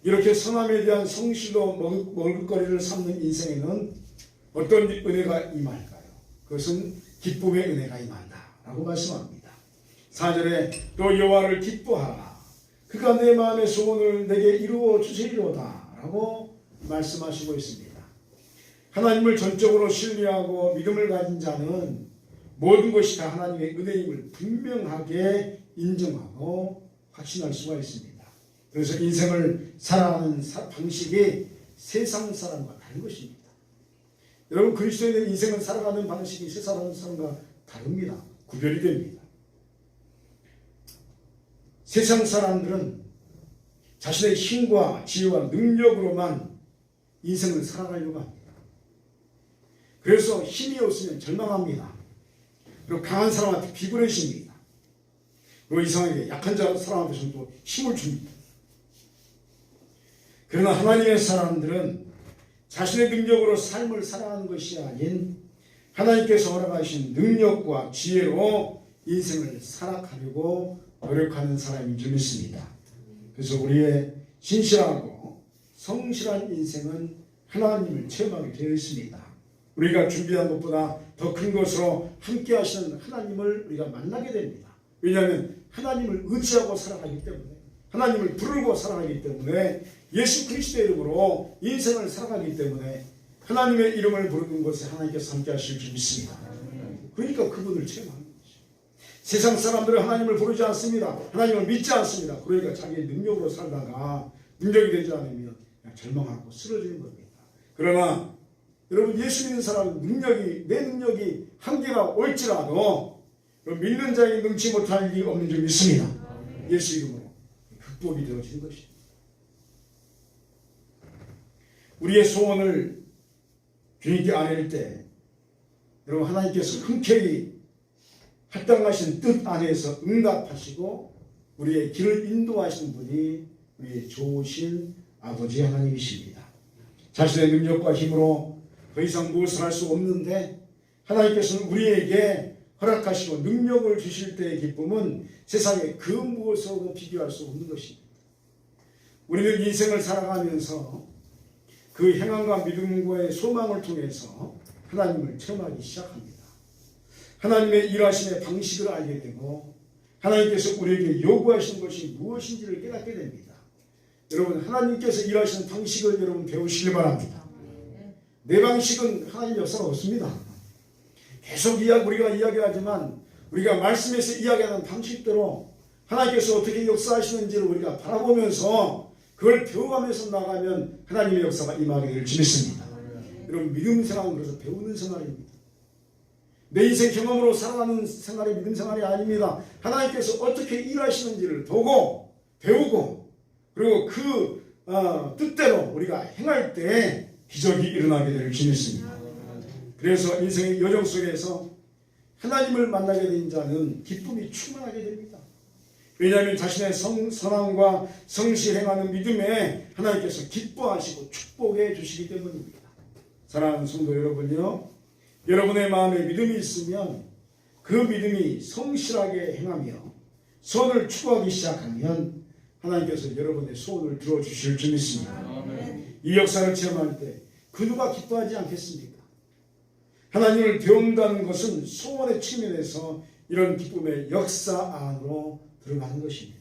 이렇게 선함에 대한 성실로 먹을거리를 삼는 인생에는 어떤 은혜가 임할까요? 그것은 기쁨의 은혜가 임한다 라고 말씀합니다. 4절에 또 여호와를 기뻐하라. 그가 내 마음의 소원을 내게 이루어 주시리로다 라고 말씀하시고 있습니다. 하나님을 전적으로 신뢰하고 믿음을 가진 자는 모든 것이 다 하나님의 은혜임을 분명하게 인정하고 확신할 수가 있습니다. 그래서 인생을 살아가는 방식이 세상 사람과 다른 것입니다. 여러분, 그리스도인의 인생을 살아가는 방식이 세상 사람과 다릅니다. 구별이 됩니다. 세상 사람들은 자신의 힘과 지혜와 능력으로만 인생을 살아가려고 합니다. 그래서 힘이 없으면 절망합니다. 그리고 강한 사람한테 비굴해집니다. 그리고 이상하게 약한 사람한테는 또 힘을 줍니다. 그러나 하나님의 사람들은 자신의 능력으로 삶을 살아가는 것이 아닌 하나님께서 허락하신 능력과 지혜로 인생을 살아가려고 노력하는 사람인 줄 믿습니다. 그래서 우리의 신실하고 성실한 인생은 하나님을 체험하게 되어 있습니다. 우리가 준비한 것보다 더 큰 것으로 함께 하시는 하나님을 우리가 만나게 됩니다. 왜냐하면 하나님을 의지하고 살아가기 때문에, 하나님을 부르고 살아가기 때문에, 예수 그리스도의 이름으로 인생을 살아가기 때문에 하나님의 이름을 부르는 것에 하나님께서 함께 하실 줄 믿습니다. 그러니까 그분을 체험하는 거죠. 세상 사람들은 하나님을 부르지 않습니다. 하나님을 믿지 않습니다. 그러니까 자기의 능력으로 살다가 능력이 되지 않으면 그냥 절망하고 쓰러지는 겁니다. 그러나 여러분, 예수 믿는 사람은 내 능력이 한계가 올지라도 믿는 자에게 능치 못할 일이 없는 줄 믿습니다. 예수 이름으로 극복이 되어지는 것입니다. 우리의 소원을 주님께 아뢰일 때 여러분, 하나님께서 흔쾌히 합당하신 뜻 안에서 응답하시고 우리의 길을 인도하시는 분이 우리의 좋으신 아버지 하나님이십니다. 자신의 능력과 힘으로 더 이상 무엇을 할 수 없는데 하나님께서는 우리에게 허락하시고 능력을 주실 때의 기쁨은 세상에 그 무엇으로도 비교할 수 없는 것입니다. 우리는 인생을 살아가면서 그 행함과 믿음과의 소망을 통해서 하나님을 체험하기 시작합니다. 하나님의 일하심의 방식을 알게 되고 하나님께서 우리에게 요구하시는 것이 무엇인지를 깨닫게 됩니다. 여러분 하나님께서 일하시는 방식을 여러분 배우시길 바랍니다. 내 방식은 하나님 역사가 없습니다. 계속 우리가 이야기하지만 우리가 말씀에서 이야기하는 방식대로 하나님께서 어떻게 역사하시는지를 우리가 바라보면서 그걸 배워가면서 나가면 하나님의 역사가 임하게 될 줄 믿습니다. 여러분 믿음 생활은 그래서 배우는 생활입니다. 내 인생 경험으로 살아가는 생활이 믿음 생활이 아닙니다. 하나님께서 어떻게 일하시는지를 보고 배우고 그리고 그 뜻대로 우리가 행할 때 기적이 일어나게 될 줄 믿습니다. 그래서 인생의 여정 속에서 하나님을 만나게 된 자는 기쁨이 충만하게 됩니다. 왜냐하면 자신의 선함과 성실 행하는 믿음에 하나님께서 기뻐하시고 축복해 주시기 때문입니다. 사랑하는 성도 여러분요, 여러분의 마음에 믿음이 있으면 그 믿음이 성실하게 행하며 소원을 추구하기 시작하면 하나님께서 여러분의 소원을 들어주실 줄 믿습니다. 이 역사를 체험할 때 그 누가 기뻐하지 않겠습니까? 하나님을 배운다는 것은 소원의 측면에서 이런 기쁨의 역사 안으로 들어가는 것입니다.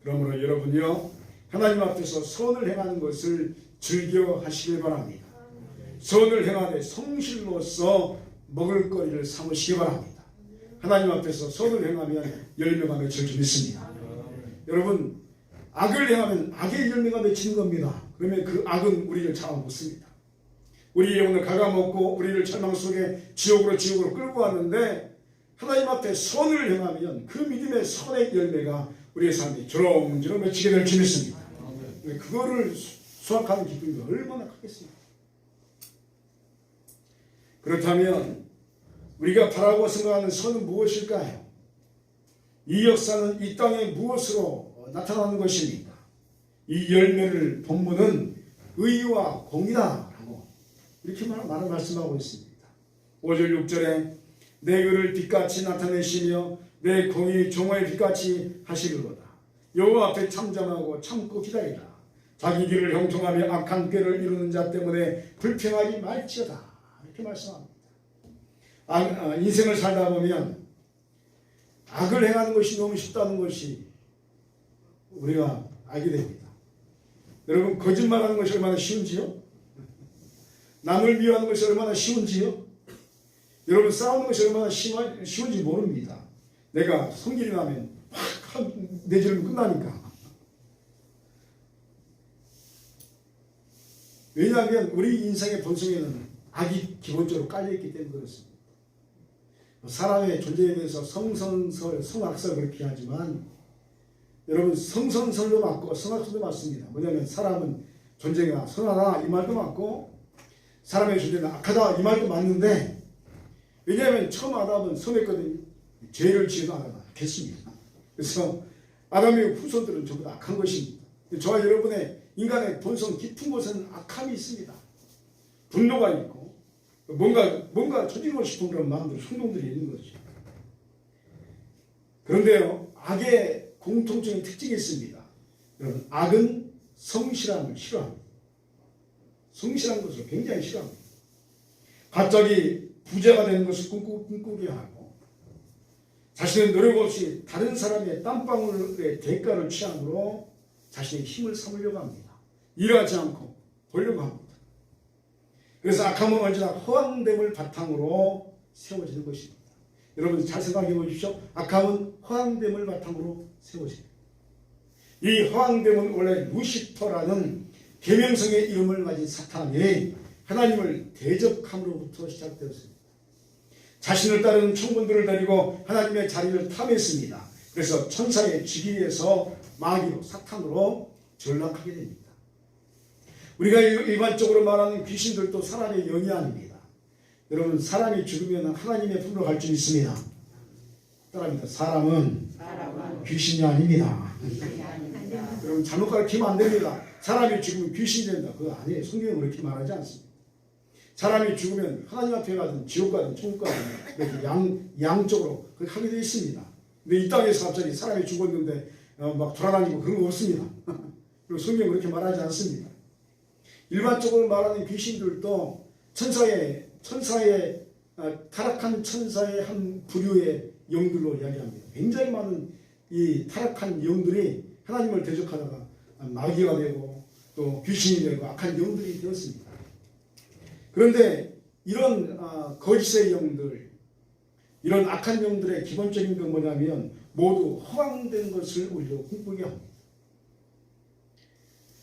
그러므로 여러분요, 하나님 앞에서 선을 행하는 것을 즐겨 하시길 바랍니다. 선을 행하되 성실로서 먹을거리를 삼으시기 바랍니다. 하나님 앞에서 선을 행하면 열매가 맺힐 줄 믿습니다. 여러분 악을 행하면 악의 열매가 맺히는 겁니다. 그러면 그 악은 우리를 잡아먹습니다. 우리의 영혼을 갉아먹고 우리를 절망 속에 지옥으로 끌고 왔는데 하나님 앞에 선을 행하면 그 믿음의 선의 열매가 우리의 삶에 주렁주렁 맺히게 될 줄 믿습니다. 그거를 수확하는 기쁨이 얼마나 크겠습니까? 그렇다면 우리가 바라고 생각하는 선은 무엇일까요? 이 역사는 이 땅에 무엇으로 나타나는 것입니까? 이 열매를 본문은 의와 공이다 이렇게 말씀하고 있습니다. 5절 6절에 내 의를 빛같이 나타내시며 내 공의 종의 빛같이 하시리로다. 여호와 앞에 참잠하고 참고 기다리라. 자기 길을 형통하며 악한 꾀를 이루는 자 때문에 불평하지 말지어다. 이렇게 말씀합니다. 인생을 살다 보면 악을 행하는 것이 너무 쉽다는 것이 우리가 알게 됩니다. 여러분 거짓말하는 것이 얼마나 쉬운지요? 남을 미워하는 것이 얼마나 쉬운지요? 여러분 싸우는 것이 얼마나 쉬운지 모릅니다. 내가 성질이 나면 확 내지르면 끝나니까. 왜냐하면 우리 인생의 본성에는 악이 기본적으로 깔려있기 때문에 그렇습니다. 사람의 존재에 대해서 성선설, 성악설 그렇게 하지만 여러분 성선설도 맞고 성악설도 맞습니다. 뭐냐면 사람은 존재가 선하다 이 말도 맞고 사람의 존재는 악하다 이 말도 맞는데 왜냐하면 처음 아담은 선했거든요. 죄를 지은 아담은 악했습니다. 그래서 아담의 후손들은 전부 다 악한 것입니다. 저와 여러분의 인간의 본성 깊은 곳에는 악함이 있습니다. 분노가 있고 뭔가 저지르고 싶은 그런 마음들, 충동들이 있는 거죠. 그런데요, 악의 공통적인 특징이 있습니다. 여러분, 악은 성실함을 싫어합니다. 성실한 것을 굉장히 싫어합니다. 갑자기 부자가 되는 것을 꿈꾸게 하고 자신의 노력 없이 다른 사람의 땀방울의 대가를 취함으로 자신의 힘을 삼으려고 합니다. 일하지 않고 벌려고 합니다. 그래서 악함은 언제나 허황됨을 바탕으로 세워지는 것입니다. 여러분 잘 생각해 보십시오. 악함은 허황됨을 바탕으로 세워집니다. 이 허황됨은 원래 루시퍼라는 계명성의 이름을 가진 사탄이 하나님을 대적함으로부터 시작되었습니다. 자신을 따르는 천군들을 데리고 하나님의 자리를 탐했습니다. 그래서 천사의 직위에서 마귀로 사탄으로 전락하게 됩니다. 우리가 일반적으로 말하는 귀신들도 사람의 영이 아닙니다. 여러분 사람이 죽으면 하나님의 품으로 갈 줄 있습니다. 따라합니다. 사람은 귀신이 아닙니다. 여러분 잘못 가르치면 안 됩니다. 사람이 죽으면 귀신이 된다. 그거 아니에요. 성경은 그렇게 말하지 않습니다. 사람이 죽으면 하나님 앞에 가든 지옥 가든 천국 가든 이렇게 양쪽으로 그렇게 하게 되어 있습니다. 근데 이 땅에서 갑자기 사람이 죽었는데 막 돌아다니고 그런 거 없습니다. 그리고 성경은 그렇게 말하지 않습니다. 일반적으로 말하는 귀신들도 천사의 타락한 천사의 한 부류의 영들로 이야기합니다. 굉장히 많은 이 타락한 영들이 하나님을 대적하다가 마귀가 되고 또 귀신이 되고 악한 영들이 되었습니다. 그런데 이런 거짓의 영들, 이런 악한 영들의 기본적인 건 뭐냐면 모두 허황된 것을 우리로 꿈꾸게 합니다.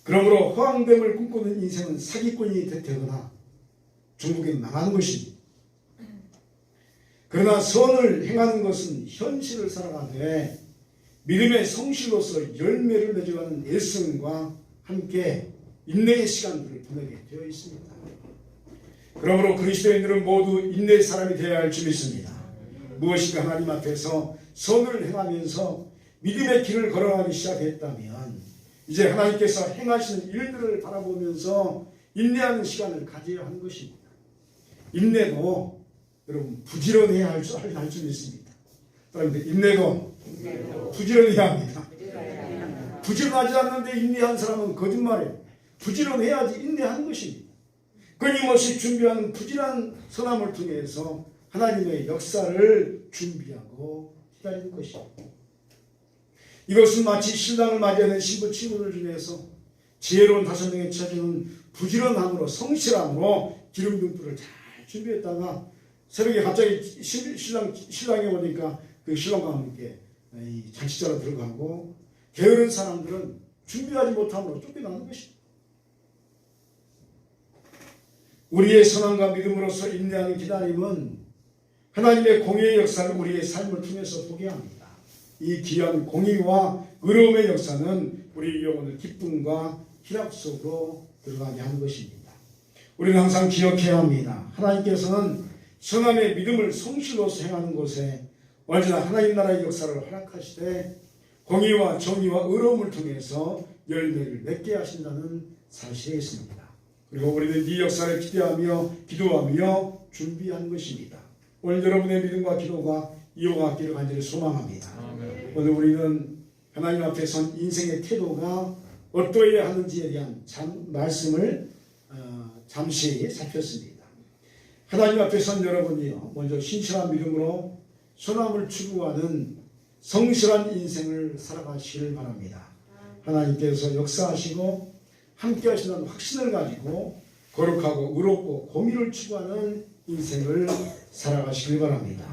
그러므로 허황됨을 꿈꾸는 인생은 사기꾼이 되거나 중국에 망하는 것입니다. 그러나 선을 행하는 것은 현실을 살아가되 믿음의 성실로서 열매를 맺어가는 일승과 함께 인내의 시간들을 보내게 되어 있습니다. 그러므로 그리스도인들은 모두 인내의 사람이 되어야 할 줄 믿습니다. 무엇인가 하나님 앞에서 선을 행하면서 믿음의 길을 걸어가기 시작했다면 이제 하나님께서 행하시는 일들을 바라보면서 인내하는 시간을 가져야 하는 것입니다. 인내도 여러분 부지런해야 할 줄 믿습니다. 그런데 인내도 부지런해야 합니다. 부지런하지 않는데 인내한 사람은 거짓말이에요. 부지런해야지 인내하는 것입니다. 끊임없이 준비하는 부지런한 선함을 통해서 하나님의 역사를 준비하고 기다리는 것입니다. 이것은 마치 신랑을 맞이하는 신부 친구들 중에서 지혜로운 5명의 처지는 부지런함으로 성실함으로 기름 등불을 잘 준비했다가 새벽에 갑자기 신랑이 오니까 그 신랑과 함께 잔치자로 들어가고 게으른 사람들은 준비하지 못함으로 쫓겨나는 것입니다. 우리의 선함과 믿음으로서 인내하는 기다림은 하나님의 공의의 역사를 우리의 삶을 통해서 보게 합니다. 이 귀한 공의와 의로움의 역사는 우리 영혼을 기쁨과 희락 속으로 들어가게 하는 것입니다. 우리는 항상 기억해야 합니다. 하나님께서는 선함의 믿음을 성실로서 행하는 곳에 언제나 하나님 나라의 역사를 허락하시되 공의와 정의와 의로움을 통해서 열매를 맺게 하신다는 사실이 있습니다. 그리고 우리는 이 역사를 기대하며 기도하며 준비하는 것입니다. 오늘 여러분의 믿음과 기도가 이어가 기를 간절히 소망합니다. 아멘. 오늘 우리는 하나님 앞에 선 인생의 태도가 어떠해야 하는지에 대한 말씀을 잠시 살폈습니다. 하나님 앞에 선 여러분이요, 먼저 신실한 믿음으로 선함을 추구하는 성실한 인생을 살아가시길 바랍니다. 하나님께서 역사하시고 함께 하시는 확신을 가지고 거룩하고 의롭고 공의를 추구하는 인생을 살아가시길 바랍니다.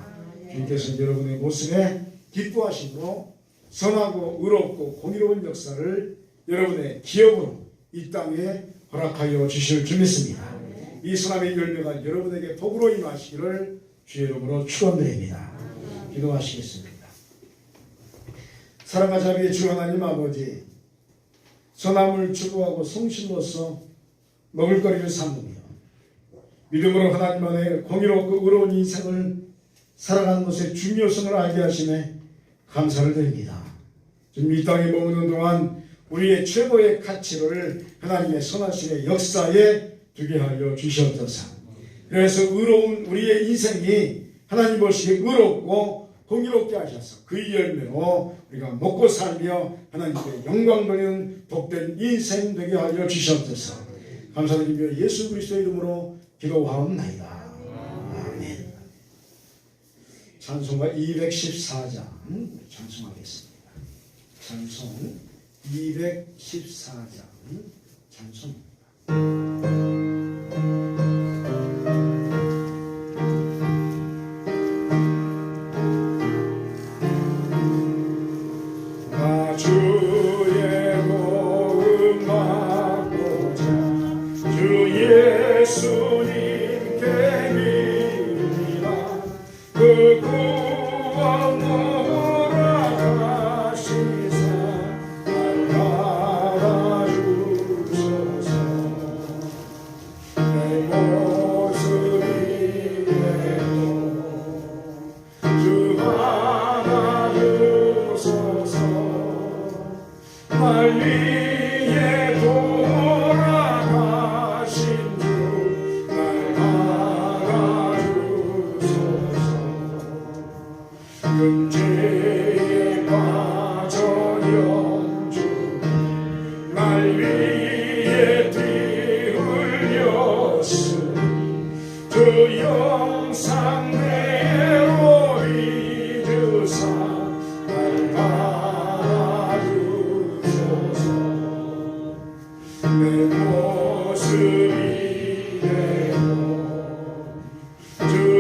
주님께서 여러분의 모습에 기뻐하시고 선하고 의롭고 공의로운 역사를 여러분의 기업으로 이 땅에 허락하여 주실 줄 믿습니다. 이 선함의 열매가 여러분에게 복으로 임하시기를 주의 이름으로 축원드립니다. 기도하시겠습니다. 사랑과 자비의 주 하나님 아버지, 선함을 추구하고 성실로서 먹을거리를 삼으며 믿음으로 하나님 안에 공의롭고 의로운 인생을 살아가는 것의 중요성을 알게 하심에 감사를 드립니다. 지금 이 땅에 머무는 동안 우리의 최고의 가치를 하나님의 선하심의 역사에 두게 하여 주시옵소서. 그래서 의로운 우리의 인생이 하나님 보시기에 의롭고 공의롭게 하셔서 그 열매로 우리가 먹고 살며 하나님께 영광 돌리는 복된 인생 되게 하여 주시옵소서. 감사드리며 예수 그리스도의 이름으로 기도하옵나이다. 아멘. 찬송가 214장 찬송하겠습니다. 찬송 214장 찬송입니다. 주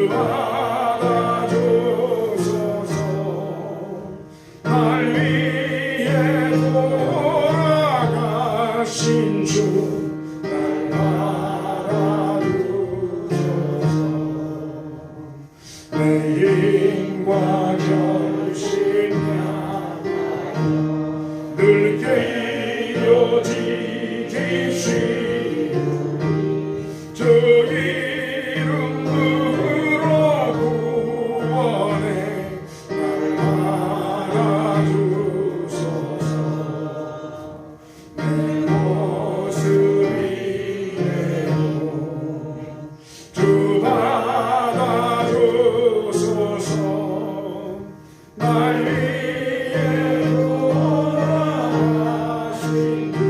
받아주소서 날 위해 돌아가신 주 날 받아주소서 내 힘과 결심야 늘 깨어 지키시고 주 이름으로 구원해 날 알아주소서 내 모습 이래도 주 받아주소서 날 위해 돌아가신 주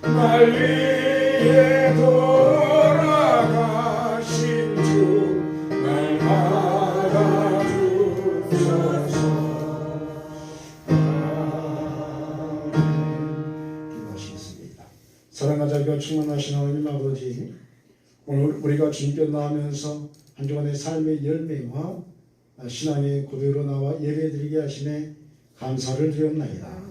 날 위해 돌아가신 주 날 받아주소서. 기도하시겠습니다. 사랑과 자비가 충만하신 하나님 아버지, 오늘 우리가 주님께 나오면서 한 주간의 삶의 열매와 신앙의 고대로 나와 예배드리게 하심에 감사를 드렸나이다.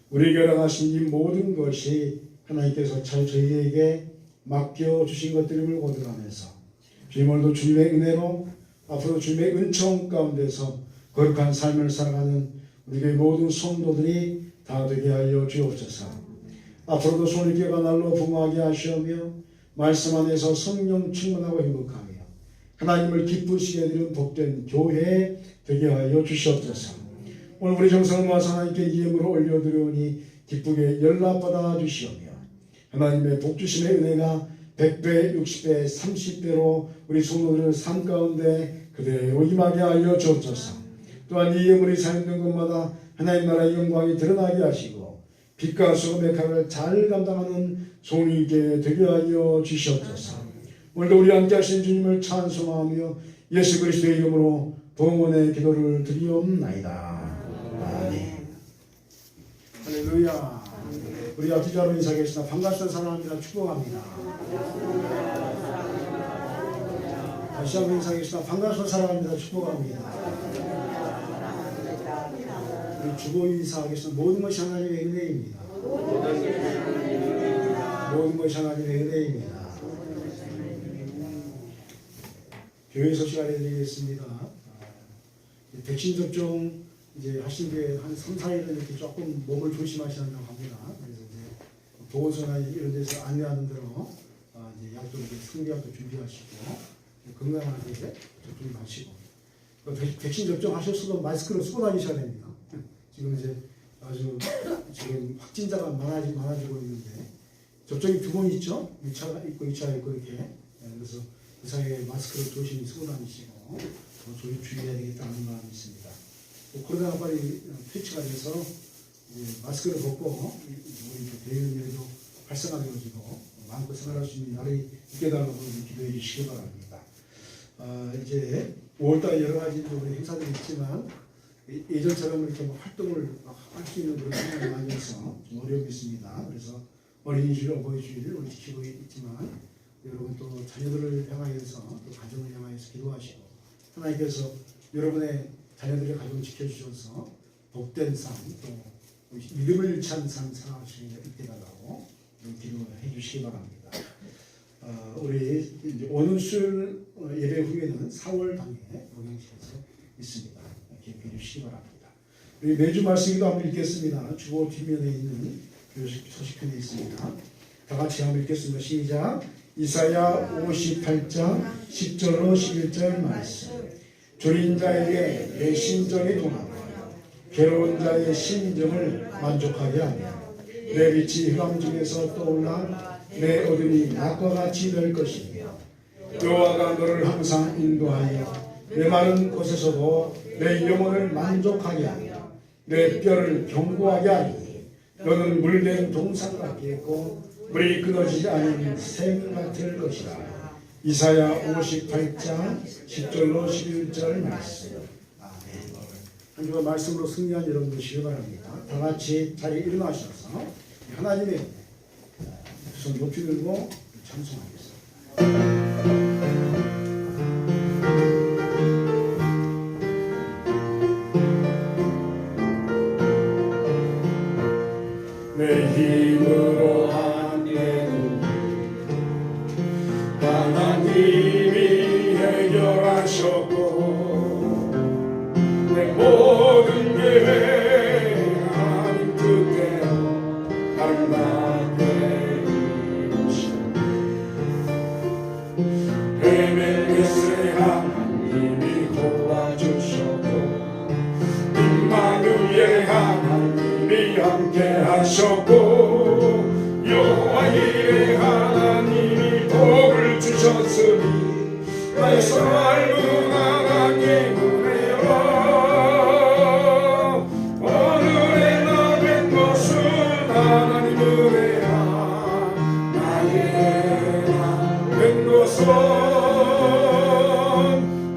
우리에게 허락하신 이 모든 것이 하나님께서 잘 저희에게 맡겨주신 것들임을 고백하면서 주님 오늘도 주님의 은혜로 앞으로 주님의 은총 가운데서 거룩한 삶을 살아가는 우리의 모든 성도들이 다 되게 하여 주옵소서. 앞으로도 손익계가 날로 부모하게 하시오며 말씀 안에서 성령 충만하고 행복하며 하나님을 기쁘시게 되는 복된 교회 되게 하여 주시옵소서. 오늘 우리 정성을 모아서 하나님께 예물을 올려드리오니 기쁘게 연락받아 주시오며 하나님의 복주심의 은혜가 100배, 60배, 30배로 우리 성도들의 삶 가운데 그대로 임하게 하여 주옵소서. 또한 이 예물이 사용된 곳마다 하나님 나라의 영광이 드러나게 하시고 빛과 소금의 칼을 잘 감당하는 종이게 되게 하여 주시옵소서. 오늘도 우리 함께 하신 주님을 찬송하며 예수 그리스도의 이름으로 봉헌의 기도를 드리옵나이다. 아멘. 할렐루야. 우리 앞뒤자로 인사하겠습니다. 반갑습니다. 사랑합니다. 축복합니다. 다시 한번 인사하겠습니다. 반갑습니다. 사랑합니다. 축복합니다. 우리 주보 인사하겠습니다. 모든 것이 하나님의 은혜입니다. 모든 것이 하나님의 은혜입니다. 교회 소식 알려드리겠습니다. 백신 접종 이제 하신 게 한 3, 4일은 이렇게 조금 몸을 조심하시는다고 합니다. 그래서 이제 보건소나 이런 데서 안내하는 대로 이제 약도 이렇게 승리약도 준비하시고 건강하게 접종하시고 백신 접종하셨어도 마스크를 쓰고 다니셔야 됩니다. 지금 이제 아주 지금 확진자가 많아지고 있는데 접종이 2번 있죠. 1차 있고 2차 있고 이렇게 그래서 그 사이에 마스크를 조심히 쓰고 다니시고 주의해야 되겠다는 마음이 있습니다. 코로나가 빨리 퇴치가 돼서 마스크를 벗고 우리 대의원들도 활성화되어지고 마음껏 생활할 수 있는 날이 있게 달라고 기도해 주시기 바랍니다. 이제 5월달에 여러 가지 우리 행사들이 있지만 예전처럼 이렇게 활동을 할 수 있는 그런 상황이 많이 있어서 좀 어려움이 있습니다. 그래서 어린이주일, 어버이주일 우리 지키고 있지만 여러분 또 자녀들을 향하여서 또 가정을 향하여서 기도하시고 하나님께서 여러분의 자녀들의 가정을 지켜주셔서 복된 삶, 또 믿음을 잃지 않은 삶 살아가시게 있게 달라고 기도해 주시기 바랍니다. 우리 이제 오는 수요일 예배 후에는 4월 당에 영양실에서 있습니다. 기억해 주시기 바랍니다. 우리 매주 말씀기도 한번 읽겠습니다. 주보 뒷면에 있는 소식편에 있습니다. 다 같이 한번 읽겠습니다. 시작. 이사야 58장 10절로 11절 말씀. 줄인 자에게 내 심정이 동하고 괴로운 자의 심정을 만족하게 하며 내 빛이 흑암 중에서 떠올라 내 어둠이 낮과 같이 될 것이며 여호와가 너를 항상 인도하여 내 마른 곳에서도 내 영혼을 만족하게 하며 내 뼈를 견고하게 하리니 너는 물된 동산 같겠고 물이 끊어지지 않은 샘 같을 것이라. 이사야 58장 10절로 11절 말씀. 아멘. 한 주간 말씀으로 승리한 여러분 되시기 바랍니다. 다 같이 자리에 일어나셔서 하나님의 손 높이 들고 찬송하겠습니다. 내 힘으로 한 일은 하나님이 해결하셨고 내 모든 계획 하나님 뜻대로 아름답게 이루셨네. 헤매겠세 하나님이 도와주셨고 임마누엘 하나님이 함께 하셨고 여호와 이레 하나님이 복을 주셨으니 나의 삶은 하나님 은혜로 오늘의 나된 것은 하나님 은혜라. 나의 나된 것은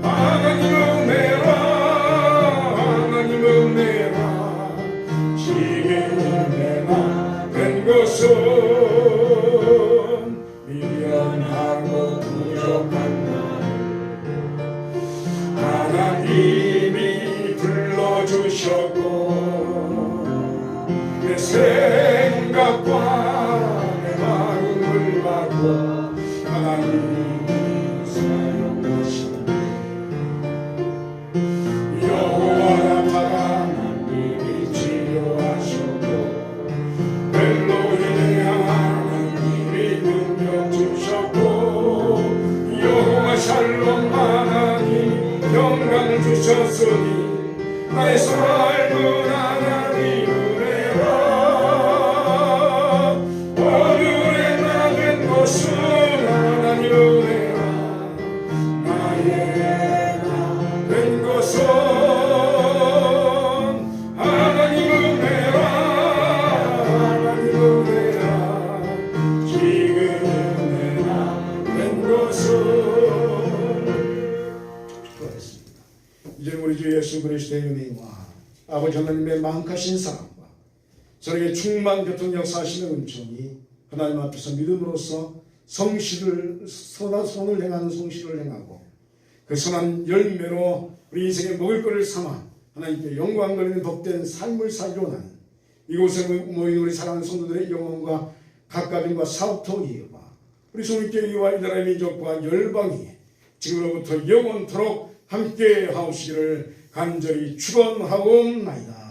하나님 은혜라. 하나님 은혜라. 지금 내가 된 것은 미련하고 부족한 날 하나님이 불러주셨고 내 생각과 내 마음을 바꿔 하나님이 사용하시네. 여호와 하나님이 치료하셨고 엘로힘 하나님이 능력 주셨고 여호와 샬롬 하나님 평강을 주셨으니 나의 삶은 하나님 은혜라. 오늘의 나된 것은 하나님 은혜라. 나의 나된 것은 하나님 은혜라. 하나님 은혜라. 지금 내가 된 것은. 수고하셨습니다. 이제 우리 주 예수 그리스도의 은혜와 아버지 하나님의 만카신 사랑과 저에게 충만 교통 역사하시는 은총이 하나님 앞에서 믿음으로써 성실을 선을 행하는 성실을 행하고 그 선한 열매로 우리 인생의 먹을 것을 삼아 하나님께 영광 돌리는 복된 삶을 살기로 하는 이곳에 모인 우리 사랑하는 성도들의 영혼과 각가정과 사업토 이어봐 우리 성립교회와 이 나라의 민족과 열방이 지금으로부터 영원토록 함께 하옵시기를 간절히 축원하옵나이다.